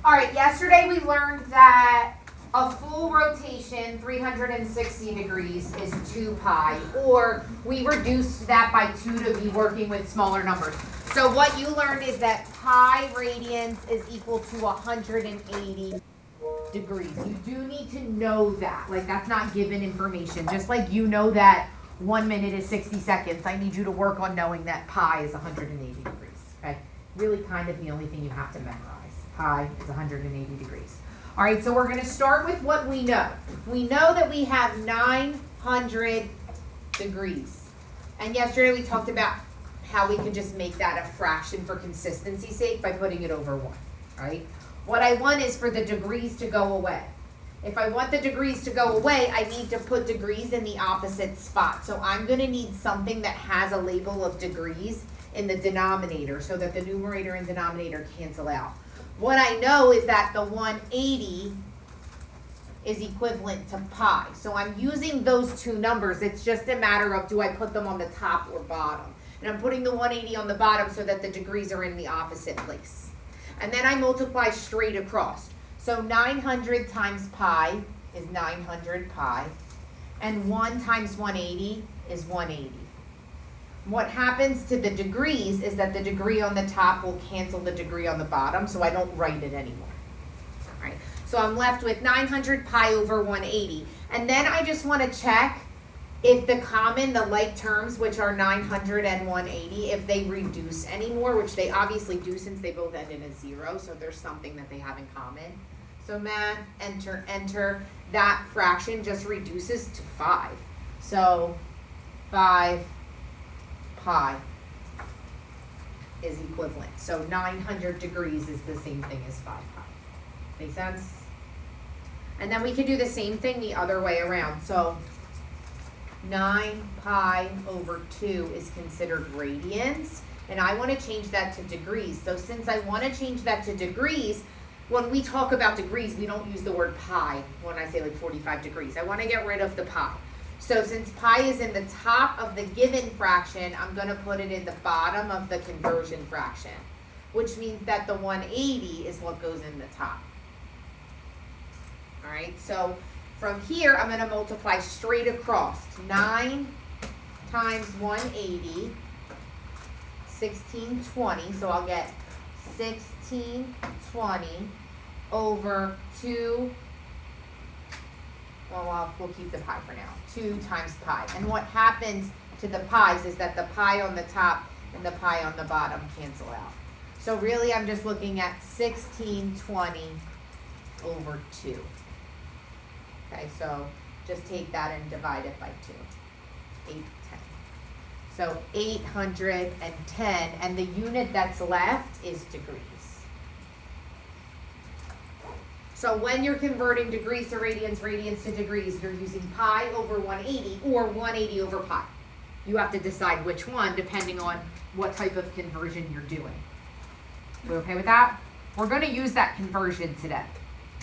All right, yesterday we learned that a full rotation, 360 degrees, is 2 pi, or we reduced that by 2 to be working with smaller numbers. So what you learned is that pi radians is equal to 180 degrees. You do need to know that. Like, that's not given information. Just like you know that 1 minute is 60 seconds, I need you to work on knowing that pi is 180 degrees, okay? Really kind of the only thing you have to memorize. Pi is 180 degrees. All right, so we're going to start with what we know. We know that we have 900 degrees. And yesterday we talked about how we can just make that a fraction for consistency's sake by putting it over 1, right? What I want is for the degrees to go away. If I want the degrees to go away, I need to put degrees in the opposite spot. So I'm going to need something that has a label of degrees in the denominator so that the numerator and denominator cancel out. What I know is that the 180 is equivalent to pi. So I'm using those two numbers. It's just a matter of, do I put them on the top or bottom? And I'm putting the 180 on the bottom so that the degrees are in the opposite place. And then I multiply straight across. So 900 times pi is 900 pi. And 1 times 180 is 180. What happens to the degrees is that the degree on the top will cancel the degree on the bottom, so I don't write it anymore. All right, so I'm left with 900 pi over 180. And then I just want to check if the like terms, which are 900 and 180, if they reduce anymore, which they obviously do since they both end in a 0, so there's something that they have in common. So math, enter, that fraction just reduces to 5. So 5 pi is equivalent. So 900 degrees is the same thing as 5 pi. Make sense? And then we can do the same thing the other way around. So 9 pi over 2 is considered radians, and I want to change that to degrees. So since I want to change that to degrees, when we talk about degrees, we don't use the word pi when I say like 45 degrees. I want to get rid of the pi. So since pi is in the top of the given fraction, I'm going to put it in the bottom of the conversion fraction, which means that the 180 is what goes in the top. All right, so from here, I'm going to multiply straight across. 9 times 180, 1620, so I'll get 1620 over 2. Well, we'll keep the pi for now. 2 times pi. And what happens to the pi's is that the pi on the top and the pi on the bottom cancel out. So really, I'm just looking at 1620 over 2. Okay, so just take that and divide it by 2. 810. So 810, and the unit that's left is degrees. So when you're converting degrees to radians, radians to degrees, you're using pi over 180 or 180 over pi. You have to decide which one depending on what type of conversion you're doing. We okay with that? We're going to use that conversion today.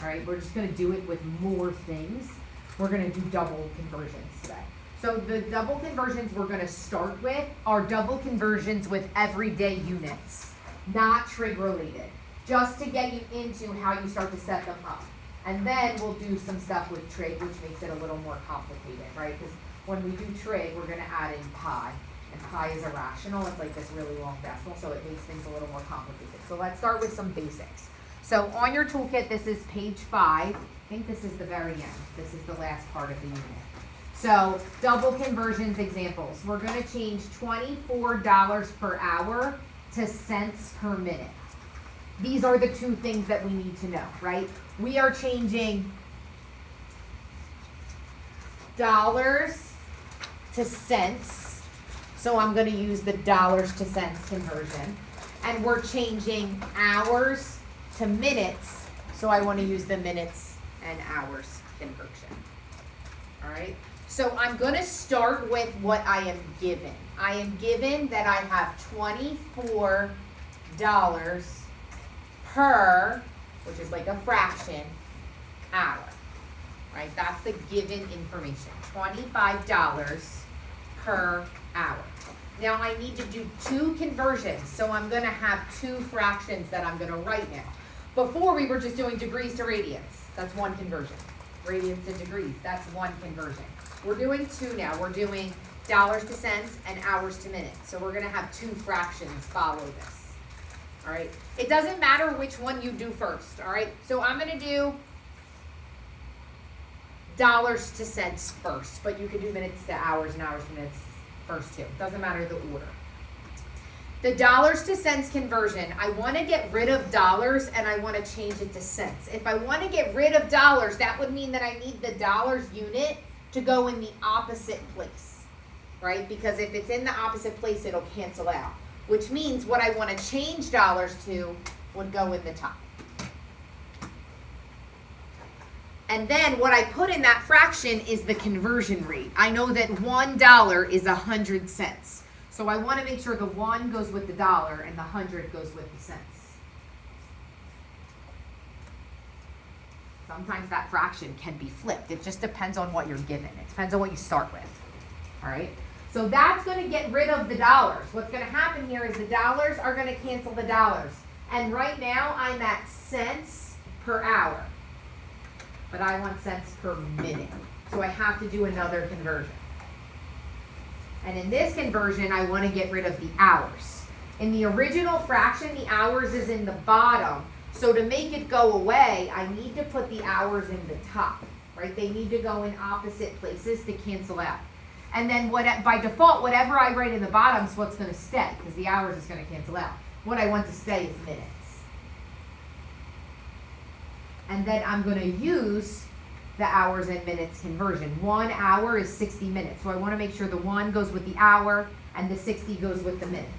All right, we're just going to do it with more things. We're going to do double conversions today. So the double conversions we're going to start with are double conversions with everyday units, not trig related, just to get you into how you start to set them up. And then we'll do some stuff with trig, which makes it a little more complicated, right? Because when we do trig, we're going to add in pi. And pi is irrational. It's like this really long decimal, so it makes things a little more complicated. So let's start with some basics. So on your toolkit, this is page 5. I think this is the very end. This is the last part of the unit. So double conversions examples. We're going to change $24 per hour to cents per minute. These are the two things that we need to know, right? We are changing dollars to cents. So I'm going to use the dollars to cents conversion. And we're changing hours to minutes. So I want to use the minutes and hours conversion. All right. So I'm going to start with what I am given. I am given that I have $24 per, which is like a fraction, hour, right? That's the given information, $25 per hour. Now I need to do two conversions, so I'm going to have two fractions that I'm going to write now. Before we were just doing degrees to radians. That's one conversion. Radians to degrees, that's one conversion. We're doing two now. We're doing dollars to cents and hours to minutes. So we're gonna have two fractions follow this. All right, it doesn't matter which one you do first. All right, so I'm gonna do dollars to cents first, but you can do minutes to hours and hours to minutes first too. Doesn't matter the order. The dollars to cents conversion, I want to get rid of dollars and I want to change it to cents. If I want to get rid of dollars, that would mean that I need the dollars unit to go in the opposite place, right? Because if it's in the opposite place, it'll cancel out, which means what I want to change dollars to would go in the top. And then what I put in that fraction is the conversion rate. I know that $1 is 100 cents. So I want to make sure the 1 goes with the dollar and the 100 goes with the cents. Sometimes that fraction can be flipped. It just depends on what you're given. It depends on what you start with. All right? So that's going to get rid of the dollars. What's going to happen here is the dollars are going to cancel the dollars. And right now I'm at cents per hour. But I want cents per minute. So I have to do another conversion. And in this conversion, I want to get rid of the hours. In the original fraction, the hours is in the bottom. So to make it go away, I need to put the hours in the top, right? They need to go in opposite places to cancel out. And then by default, whatever I write in the bottom is what's going to stay, because the hours is going to cancel out. What I want to stay is minutes. And then I'm going to use the hours and minutes conversion. 1 hour is 60 minutes. So I want to make sure the 1 goes with the hour and the 60 goes with the minutes.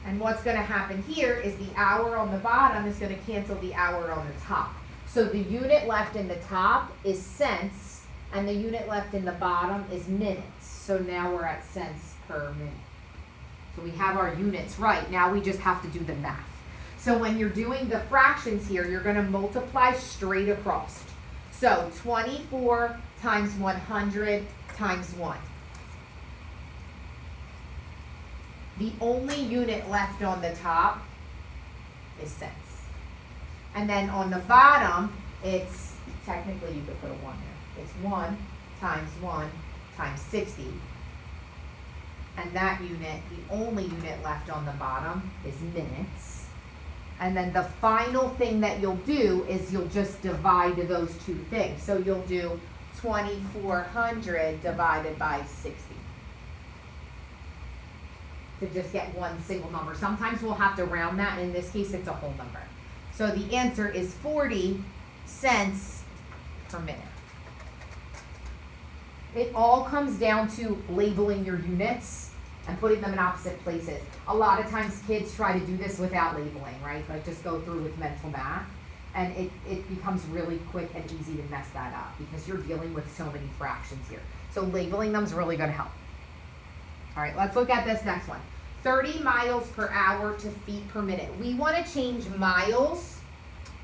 And what's going to happen here is the hour on the bottom is going to cancel the hour on the top. So the unit left in the top is cents and the unit left in the bottom is minutes. So now we're at cents per minute. So we have our units right. Now we just have to do the math. So when you're doing the fractions here, you're going to multiply straight across. So 24 times 100 times 1. The only unit left on the top is cents. And then on the bottom, it's, technically you could put a 1 there. It's 1 times 60. And that unit, the only unit left on the bottom is minutes. And then the final thing that you'll do is you'll just divide those two things. So you'll do 2400 divided by 60 to just get one single number. Sometimes we'll have to round that, and in this case it's a whole number. So the answer is 40 cents per minute. It all comes down to labeling your units and putting them in opposite places. A lot of times kids try to do this without labeling, right? Like just go through with mental math. And it becomes really quick and easy to mess that up because you're dealing with so many fractions here. So labeling them is really going to help. All right, let's look at this next one. 30 miles per hour to feet per minute. We want to change miles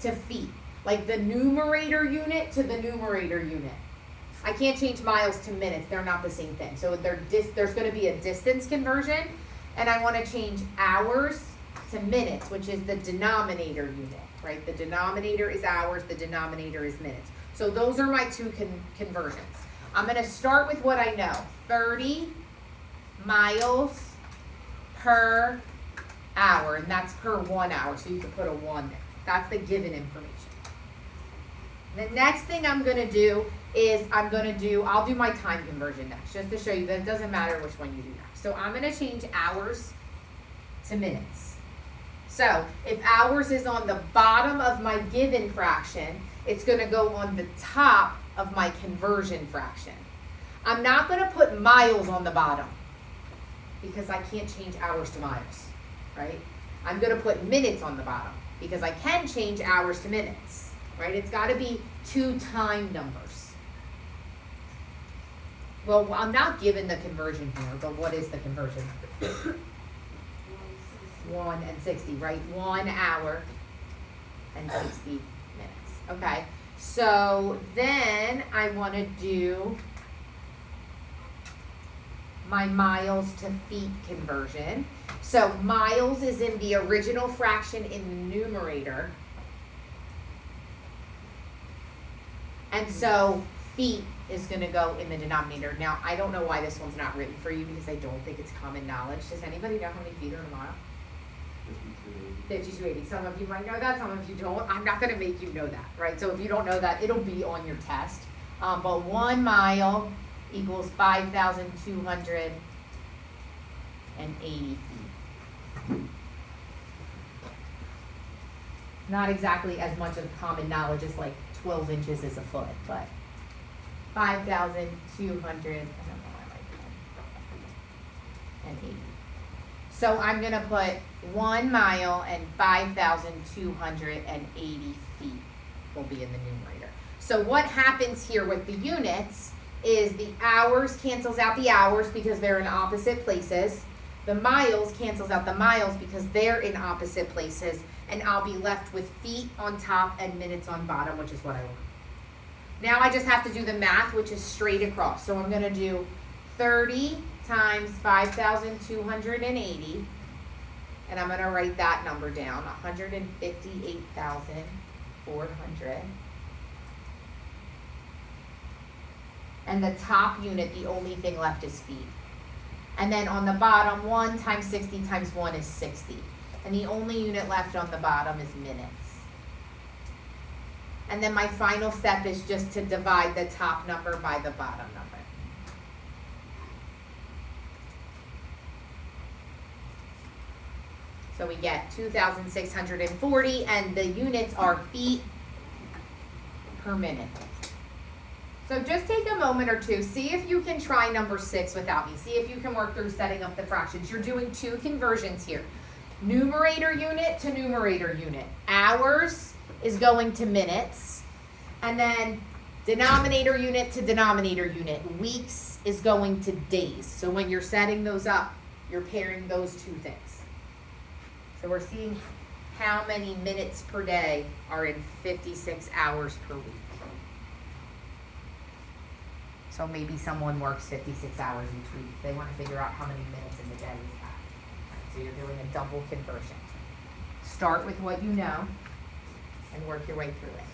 to feet, like the numerator unit to the numerator unit. I can't change miles to minutes. They're not the same thing. So there's going to be a distance conversion, and I want to change hours to minutes, which is the denominator unit, right? The denominator is hours, the denominator is minutes. So those are my two conversions. I'm going to start with what I know. 30 miles per hour, and that's per 1 hour, so you can put a 1 there. That's the given information. The next thing I'm going to do is I'll do my time conversion next, just to show you that it doesn't matter which one you do next. So I'm going to change hours to minutes. So if hours is on the bottom of my given fraction, it's going to go on the top of my conversion fraction. I'm not going to put miles on the bottom because I can't change hours to miles, right? I'm going to put minutes on the bottom because I can change hours to minutes, right? It's got to be two time numbers. Well, I'm not given the conversion here, but what is the conversion? 1 and 60, right? 1 hour and 60 minutes. Okay, so then I want to do my miles to feet conversion. So miles is in the original fraction in the numerator. And so feet is going to go in the denominator. Now, I don't know why this one's not written for you because I don't think it's common knowledge. Does anybody know how many feet are in a mile? 5280. Some of you might know that, some of you don't. I'm not going to make you know that, right? So if you don't know that, it'll be on your test. But 1 mile equals 5,280 feet. Not exactly as much of common knowledge as like 12 inches is a foot, but 5,280. So I'm going to put 1 mile and 5,280 feet will be in the numerator. So what happens here with the units is the hours cancels out the hours because they're in opposite places. The miles cancels out the miles because they're in opposite places. And I'll be left with feet on top and minutes on bottom, which is what I want. Now I just have to do the math, which is straight across. So I'm going to do 30 times 5,280. And I'm going to write that number down, 158,400. And the top unit, the only thing left is feet. And then on the bottom, 1 times 60 times 1 is 60. And the only unit left on the bottom is minutes. And then my final step is just to divide the top number by the bottom number. So we get 2,640, and the units are feet per minute. So just take a moment or two, see if you can try number 6 without me. See if you can work through setting up the fractions. You're doing 2 conversions here. Numerator unit to numerator unit. Hours is going to minutes. And then denominator unit to denominator unit. Weeks is going to days. So when you're setting those up, you're pairing those 2 things. So we're seeing how many minutes per day are in 56 hours per week. So maybe someone works 56 hours each week. They want to figure out how many minutes in the day is that. So you're doing a double conversion. Start with what you know and work your way through it.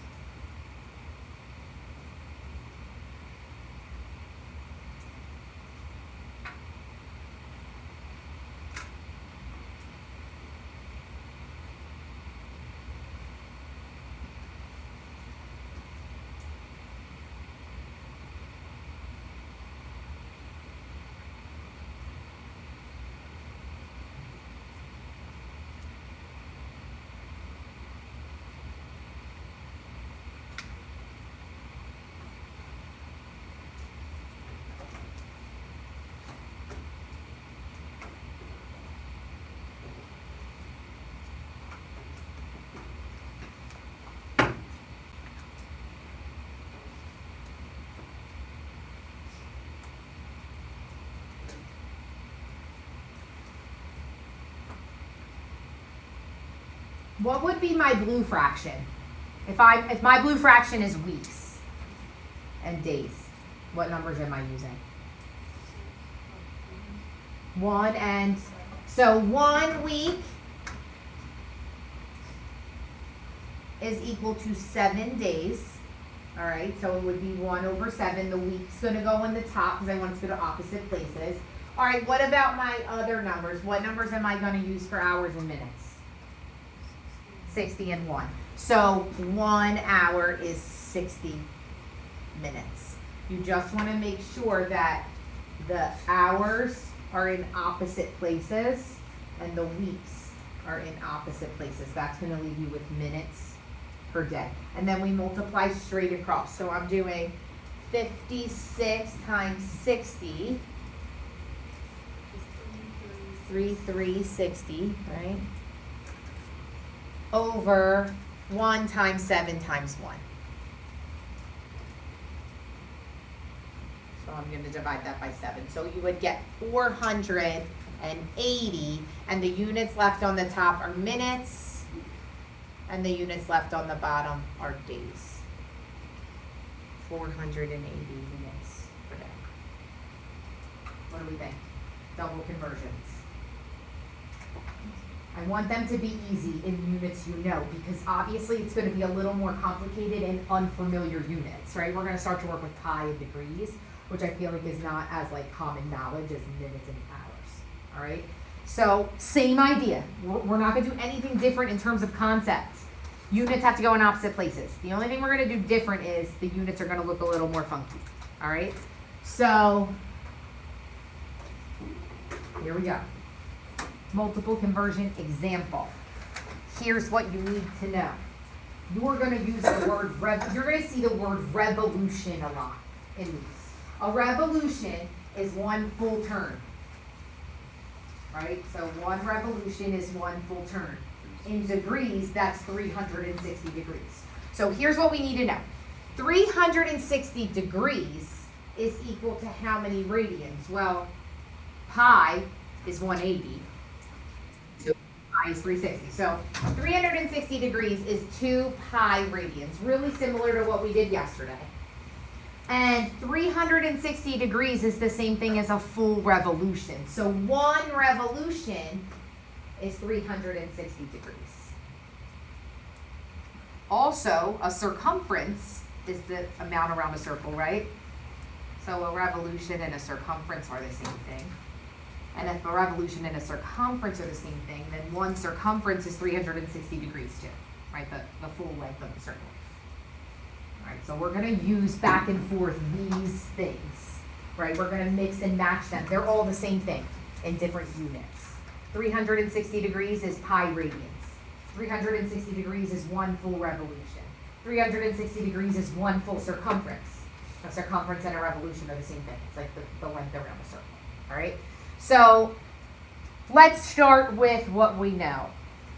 What would be my blue fraction? If my blue fraction is weeks and days, what numbers am I using? 1 and, so 1 week is equal to 7 days. All right, so it would be 1 over 7. The week's going to go in the top because I want it to go to opposite places. All right, what about my other numbers? What numbers am I going to use for hours and minutes? 60 and 1. So 1 hour is 60 minutes. You just want to make sure that the hours are in opposite places and the weeks are in opposite places. That's going to leave you with minutes per day. And then we multiply straight across. So I'm doing 56 times 60, 3,360, right? Over 1 times 7 times 1. So I'm going to divide that by 7. So you would get 480, and the units left on the top are minutes, and the units left on the bottom are days. 480 units per day. What do we think? Double conversions. I want them to be easy in units you know, because obviously it's going to be a little more complicated in unfamiliar units, right? We're going to start to work with pi and degrees, which I feel like is not as like common knowledge as minutes and hours, all right? So same idea. We're not going to do anything different in terms of concepts. Units have to go in opposite places. The only thing we're going to do different is the units are going to look a little more funky, all right? So here we go. Multiple conversion example. Here's what you need to know. You're going to use the word you're going to see the word revolution a lot in these. A revolution is one full turn. Right? So one revolution is one full turn. In degrees, that's 360 degrees. So here's what we need to know. 360 degrees is equal to how many radians? Well, pi is 180. Pi is 360. So 360 degrees is 2 pi radians, really similar to what we did yesterday. And 360 degrees is the same thing as a full revolution. So one revolution is 360 degrees. Also, a circumference is the amount around a circle, right? So a revolution and a circumference are the same thing. And if a revolution and a circumference are the same thing, then one circumference is 360 degrees too, right? The full length of the circle. All right, so we're going to use back and forth these things, right? We're going to mix and match them. They're all the same thing in different units. 360 degrees is pi radians. 360 degrees is one full revolution. 360 degrees is one full circumference. A circumference and a revolution are the same thing. It's like the length around the circle, all right? So let's start with what we know.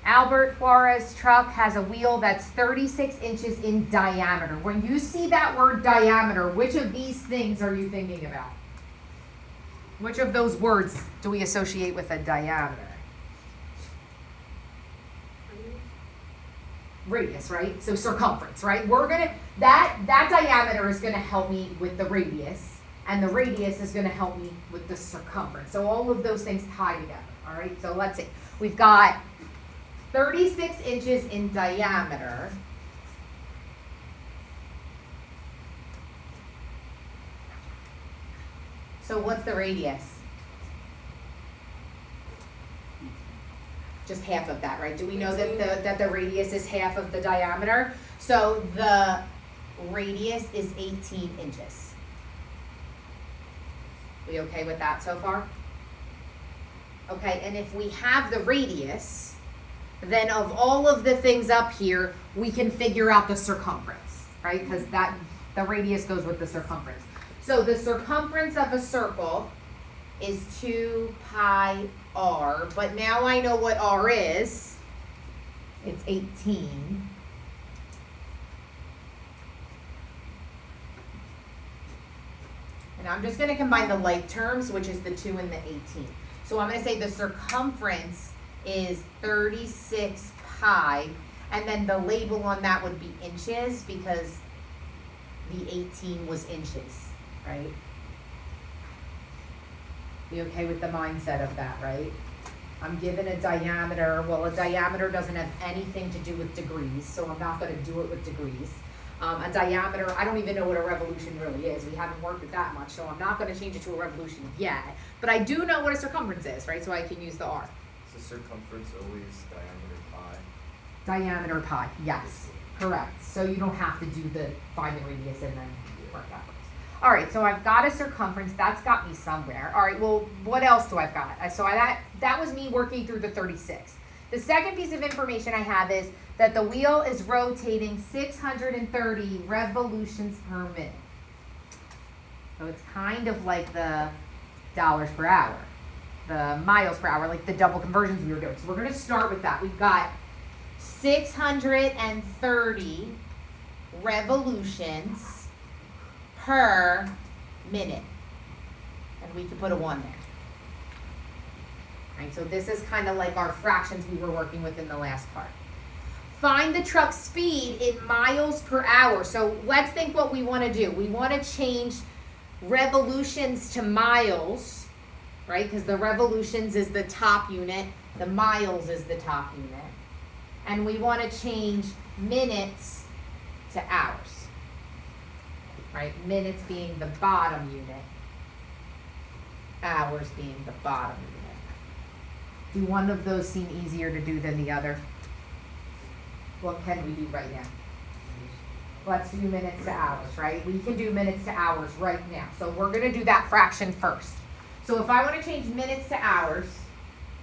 Albert Juarez truck has a wheel that's 36 inches in diameter. When you see that word diameter, which of these things are you thinking about? Which of those words do we associate with a diameter? Radius, right? So circumference, right? That diameter is gonna help me with the radius, and the radius is gonna help me with the circumference. So all of those things tie together, all right? So let's see. We've got 36 inches in diameter. So what's the radius? Just half of that, right? Do we know that the radius is half of the diameter? So the radius is 18 inches. We okay with that so far? Okay, and if we have the radius, then of all of the things up here, we can figure out the circumference, right? Because the radius goes with the circumference. So the circumference of a circle is 2 pi r, but now I know what r is. It's 18. And I'm just going to combine the like terms, which is the 2 and the 18. So I'm going to say the circumference is 36 pi, and then the label on that would be inches because the 18 was inches, right? Be okay with the mindset of that, right? I'm given a diameter. Well, a diameter doesn't have anything to do with degrees, so I'm not going to do it with degrees. A diameter, I don't even know what a revolution really is. We haven't worked with that much, so I'm not going to change it to a revolution yet. But I do know what a circumference is, right? So I can use the r. Is the circumference always diameter pi? Diameter pi, yes, correct. So you don't have to do the find the radius and then work backwards. All right, so I've got a circumference. That's got me somewhere. All right, well, what else do I've got? So that was me working through the 36. The second piece of information I have is that the wheel is rotating 630 revolutions per minute. So it's kind of like the dollars per hour, the miles per hour, like the double conversions we were doing. So we're going to start with that. We've got 630 revolutions per minute. And we could put a 1 there. Right, so this is kind of like our fractions we were working with in the last part. Find the truck's speed in miles per hour. So let's think what we want to do. We want to change revolutions to miles right? Because the revolutions is the top unit, the miles is the top unit. And we want to change minutes to hours, right? Minutes being the bottom unit, hours being the bottom unit. Do one of those seem easier to do than the other? What can we do right now? Let's do minutes to hours, right? We can do minutes to hours right now. So we're going to do that fraction first. So if I want to change minutes to hours,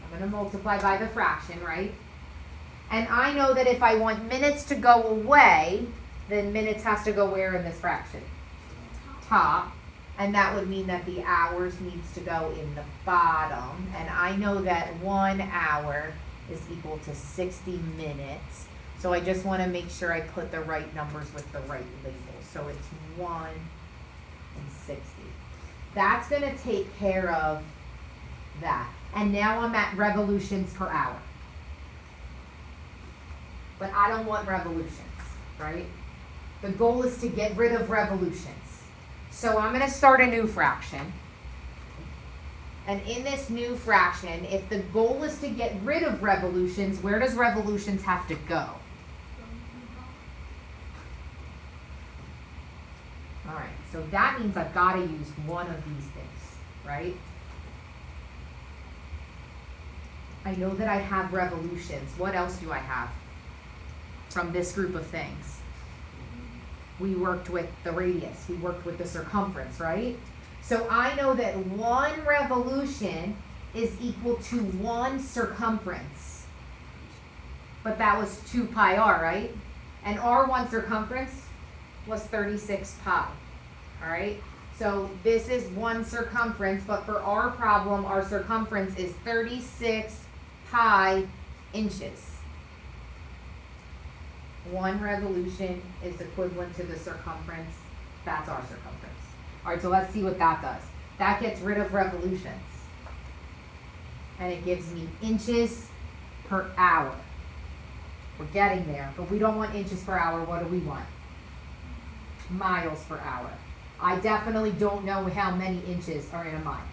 I'm going to multiply by the fraction, right? And I know that if I want minutes to go away, then minutes has to go where in this fraction? Top. And that would mean that the hours needs to go in the bottom. And I know that 1 hour is equal to 60 minutes. So I just want to make sure I put the right numbers with the right labels. So it's 1 and 60. That's going to take care of that. And now I'm at revolutions per hour. But I don't want revolutions, right? The goal is to get rid of revolutions. So I'm going to start a new fraction. And in this new fraction, if the goal is to get rid of revolutions, where does revolutions have to go? All right, so that means I've got to use one of these things, right? I know that I have revolutions. What else do I have from this group of things? We worked with the radius. We worked with the circumference, right? So I know that 1 revolution is equal to 1 circumference. But that was 2 pi r, right? And our 1 circumference was 36 pi. All right? So this is 1 circumference, but for our problem, our circumference is 36 pi inches. 1 revolution is equivalent to the circumference. That's our circumference. All right, so let's see what that does. That gets rid of revolutions. And it gives me inches per hour. We're getting there, but we don't want inches per hour. What do we want? Miles per hour. I definitely don't know how many inches are in a mile.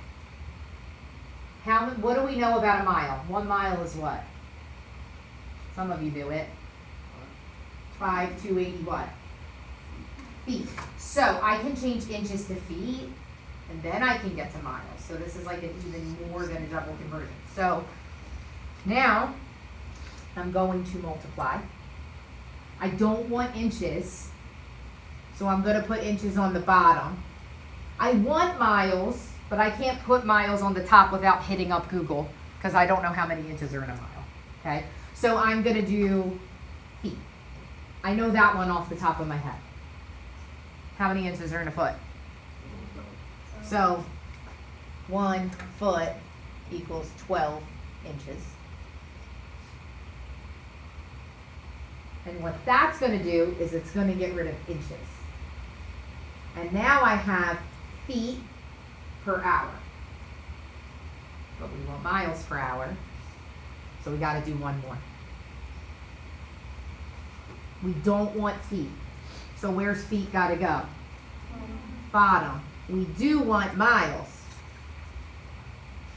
What do we know about a mile? 1 mile is what? Some of you do it. 5,280 what? Feet. So I can change inches to feet, and then I can get to miles. So this is like an even more than a double conversion. So now I'm going to multiply. I don't want inches, so I'm going to put inches on the bottom. I want miles, but I can't put miles on the top without hitting up Google, because I don't know how many inches are in a mile. Okay? So I'm going to do feet. I know that one off the top of my head. How many inches are in a foot? So 1 foot equals 12 inches. And what that's going to do is it's going to get rid of inches. And now I have feet per hour. But we want miles per hour. So we got to do one more. We don't want feet. So where's feet got to go? Bottom. We do want miles.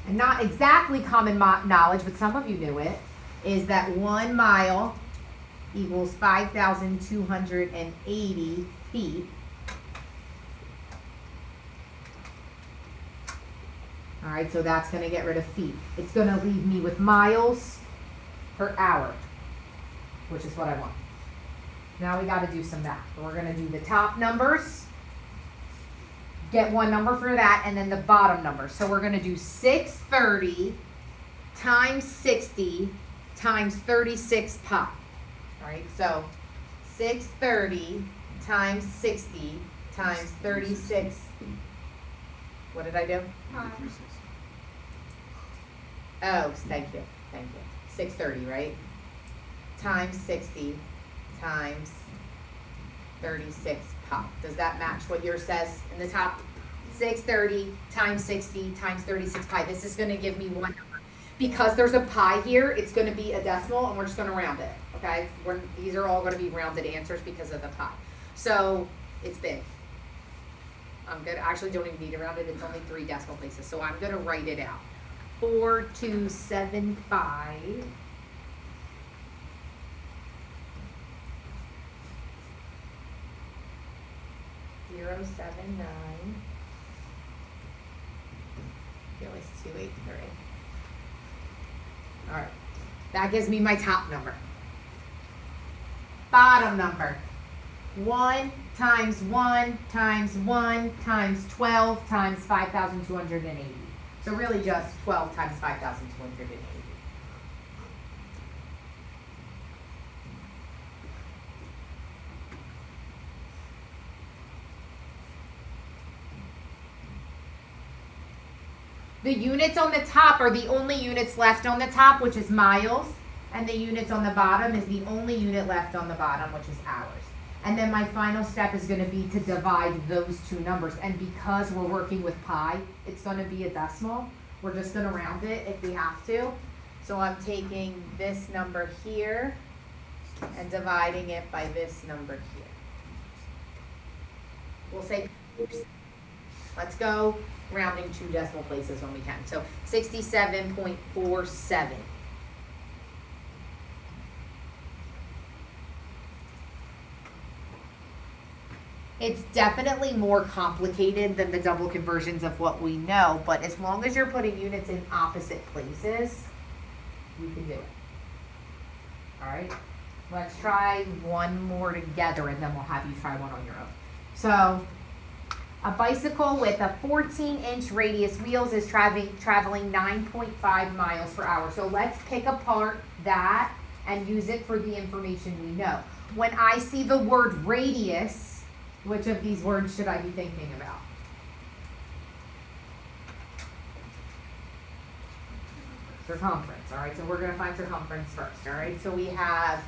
And not exactly common knowledge, but some of you knew it, is that 1 mile equals 5,280 feet. All right, so that's going to get rid of feet. It's going to leave me with miles per hour, which is what I want. Now we got to do some math. We're going to do the top numbers, get one number for that, and then the bottom number. So we're going to do 630 times 60 times 36 pi. All right, so 630 times 60 times 36. What did I do? Oh, thank you. Thank you. 630, right? Times 60 times 36 pi. Does that match what yours says in the top? 630 times 60 times 36 pi. This is going to give me one number. Because there's a pi here, it's going to be a decimal, and we're just going to round it. Okay? These are all going to be rounded answers because of the pi. So it's big. I'm good, actually don't even need to round it, it's only 3 decimal places, so I'm gonna write it out. 4275. 079. It was 283. All right, that gives me my top number. Bottom number. 1 times 1 times 1 times 12 times 5,280. So really just 12 times 5,280. The units on the top are the only units left on the top, which is miles, and the units on the bottom is the only unit left on the bottom, which is hours. And then my final step is going to be to divide those two numbers. And because we're working with pi, it's going to be a decimal. We're just going to round it if we have to. So I'm taking this number here and dividing it by this number here. We'll say, let's go rounding 2 decimal places when we can. So 67.47. It's definitely more complicated than the double conversions of what we know, but as long as you're putting units in opposite places, you can do it. All right, let's try one more together and then we'll have you try one on your own. So a bicycle with a 14-inch radius wheels is traveling 9.5 miles per hour. So let's pick apart that and use it for the information we know. When I see the word radius, which of these words should I be thinking about? Circumference, all right? So we're going to find circumference first, all right? So we have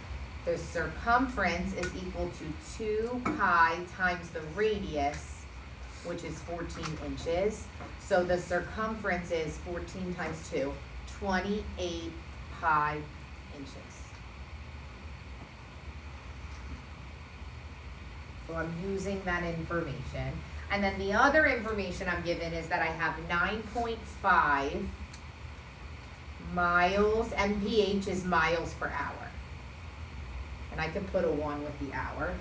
the circumference is equal to 2 pi times the radius, which is 14 inches. So the circumference is 14 times 2, 28 pi inches. So I'm using that information. And then the other information I'm given is that I have 9.5 miles, mph is miles per hour. And I can put a 1 with the hour.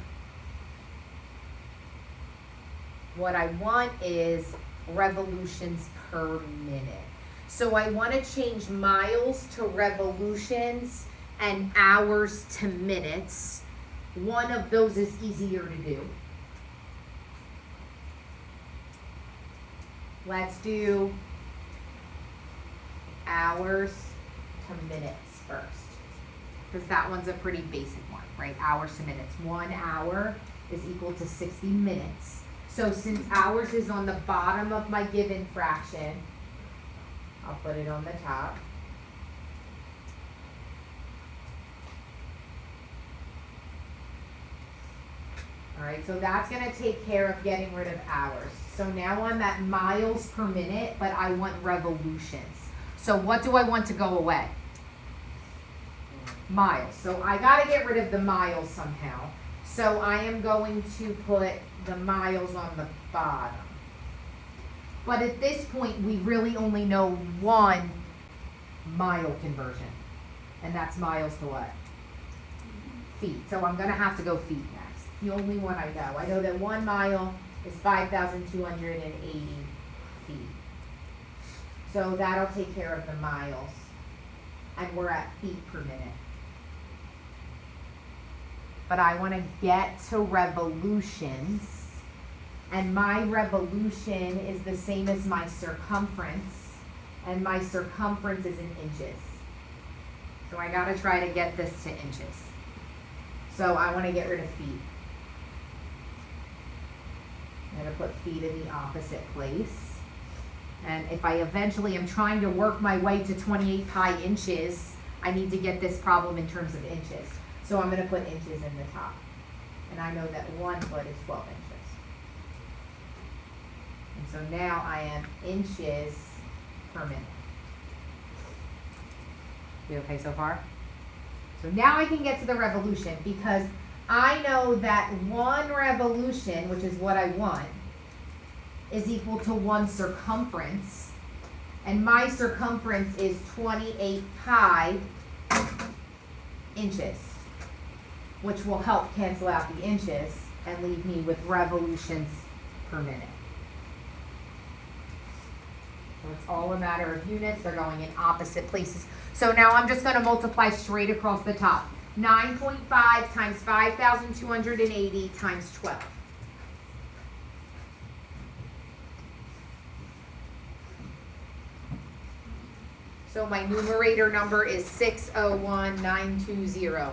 What I want is revolutions per minute. So I want to change miles to revolutions and hours to minutes. One of those is easier to do. Let's do hours to minutes first, because that one's a pretty basic one, right? Hours to minutes. 1 hour is equal to 60 minutes. So since hours is on the bottom of my given fraction, I'll put it on the top. All right, so that's going to take care of getting rid of hours. So now I'm at miles per minute, but I want revolutions. So what do I want to go away? Miles. So I got to get rid of the miles somehow. So I am going to put the miles on the bottom. But at this point, we really only know one mile conversion. And that's miles to what? Feet. So I'm going to have to go feet next. The only one I know. I know that 1 mile is 5,280 feet. So that'll take care of the miles. And we're at feet per minute. But I want to get to revolutions. And my revolution is the same as my circumference. And my circumference is in inches. So I got to try to get this to inches. So I want to get rid of feet. I'm going to put feet in the opposite place. And if I eventually am trying to work my way to 28 pi inches, I need to get this problem in terms of inches. So I'm going to put inches in the top. And I know that 1 foot is 12 inches. And so now I am inches per minute. You okay so far? So now I can get to the revolution, because I know that 1 revolution, which is what I want, is equal to 1 circumference, and my circumference is 28 pi inches, which will help cancel out the inches and leave me with revolutions per minute. So it's all a matter of units. They're going in opposite places. So now I'm just going to multiply straight across the top. 9.5 times 5,280 times 12. So my numerator number is 601,920.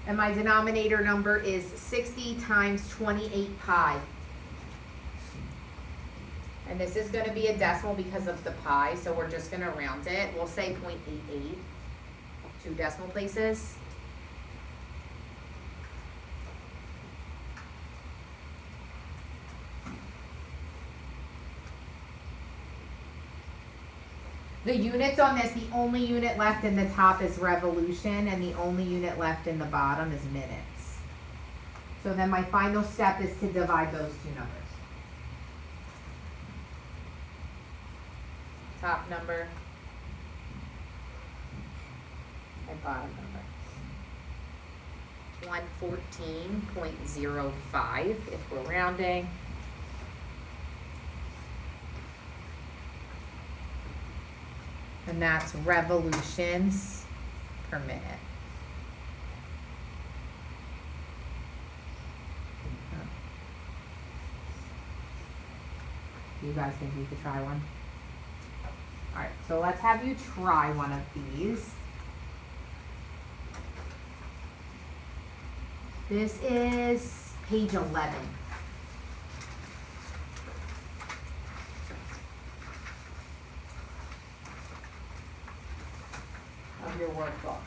And my denominator number is 60 times 28 pi. And this is going to be a decimal because of the pi, so we're just going to round it. We'll say 0.88, 2 decimal places. The units on this, the only unit left in the top is revolution, and the only unit left in the bottom is minutes. So then my final step is to divide those two numbers. Top number and bottom number. 114.05 if we're rounding. And that's revolutions per minute. You guys think we could try one? All right, so let's have you try one of these. This is page 11. Of your workbook.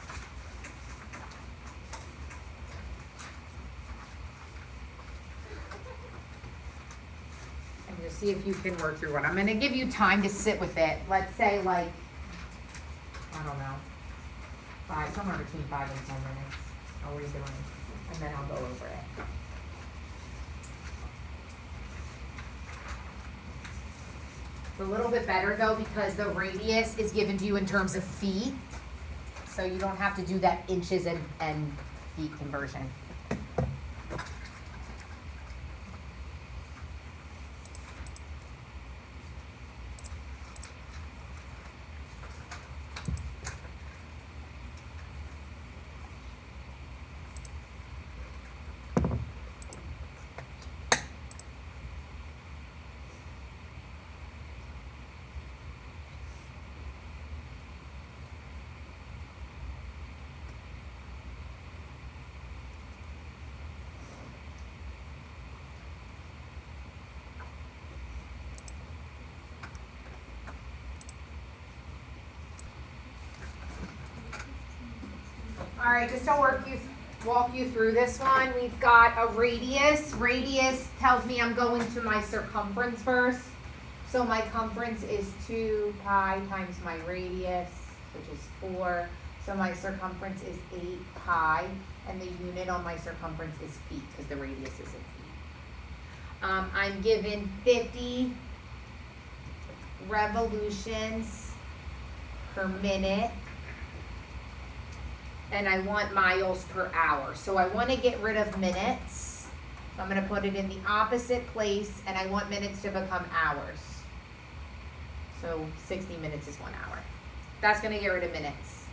And just see if you can work through one. I'm going to give you time to sit with it. Let's say like, I don't know, somewhere between 5 and 10 minutes. I'll read the line, and then I'll go over it. It's a little bit better though because the radius is given to you in terms of feet. So you don't have to do that inches and feet conversion. All right, just to walk you through this one, we've got a radius. Radius tells me I'm going to my circumference first. So my circumference is 2 pi times my radius, which is 4. So my circumference is 8 pi, and the unit on my circumference is feet because the radius is in feet. I'm given 50 revolutions per minute. And I want miles per hour. So I want to get rid of minutes. So I'm going to put it in the opposite place, and I want minutes to become hours. So 60 minutes is 1 hour. That's going to get rid of minutes.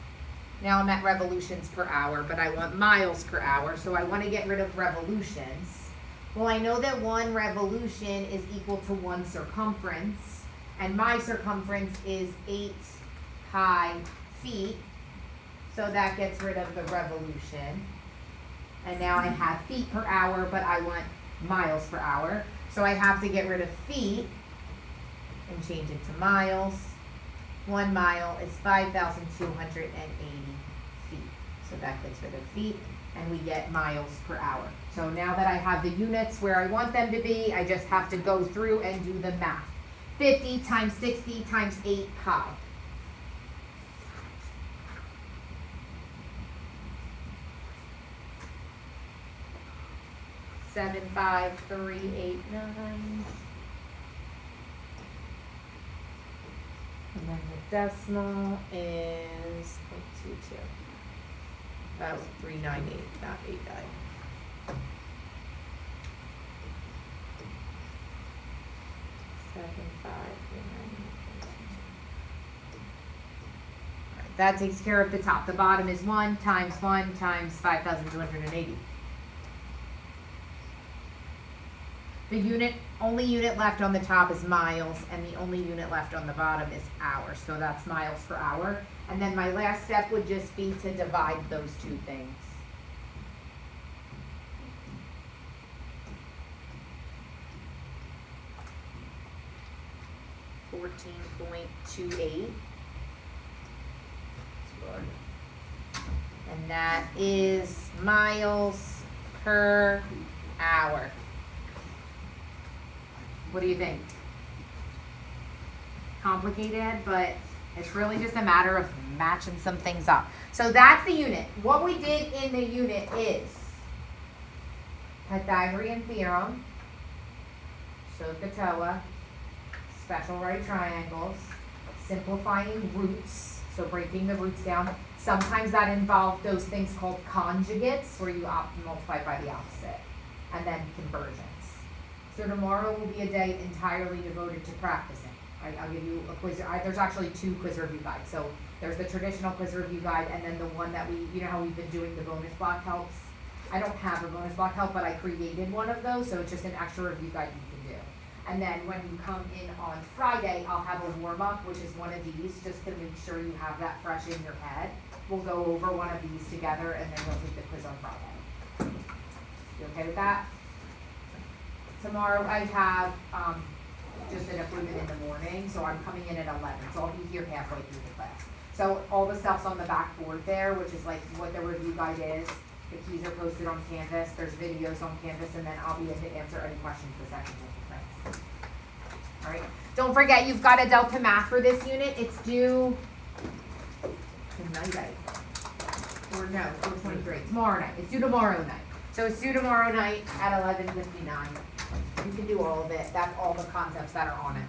Now I'm at revolutions per hour, but I want miles per hour, so I want to get rid of revolutions. Well, I know that 1 revolution is equal to 1 circumference, and my circumference is 8 pi feet. So that gets rid of the revolution. And now I have feet per hour, but I want miles per hour. So I have to get rid of feet and change it to miles. 1 mile is 5,280 feet. So that gets rid of feet, and we get miles per hour. So now that I have the units where I want them to be, I just have to go through and do the math. 50 times 60 times 8 pi. 75389. And then the decimal is 0.22. That was 398, not 89. That takes care of the top. The bottom is 1 times 5,280. The only unit left on the top is miles, and the only unit left on the bottom is hours. So that's miles per hour. And then my last step would just be to divide those two things. $14.28. And that is miles per hour. What do you think? Complicated, but it's really just a matter of matching some things up. So that's the unit. What we did in the unit is Pythagorean theorem, SOHCAHTOA, special right triangles, simplifying roots, so breaking the roots down. Sometimes that involved those things called conjugates, where you multiply by the opposite, and then conversions. So tomorrow will be a day entirely devoted to practicing. I'll give you a quiz. There's actually 2 quiz review guides. So there's the traditional quiz review guide, and then the one that you know how we've been doing the bonus block helps? I don't have a bonus block help, but I created one of those, so it's just an extra review guide you can do. And then when you come in on Friday, I'll have a warm-up, which is one of these, just to make sure you have that fresh in your head. We'll go over one of these together, and then we'll take the quiz on Friday. You okay with that? Tomorrow I have just an appointment in the morning, so I'm coming in at 11, so I'll be here halfway through the class. So all the stuff's on the back board there, which is like what the review guide is. The keys are posted on Canvas, there's videos on Canvas, and then I'll be in to answer any questions the second with the class. All right, don't forget you've got a Delta Math for this unit. It's due tonight, or no, 4/23, tomorrow night. It's due tomorrow night. So it's due tomorrow night at 11:59. You can do all of it. That's all the concepts that are on it.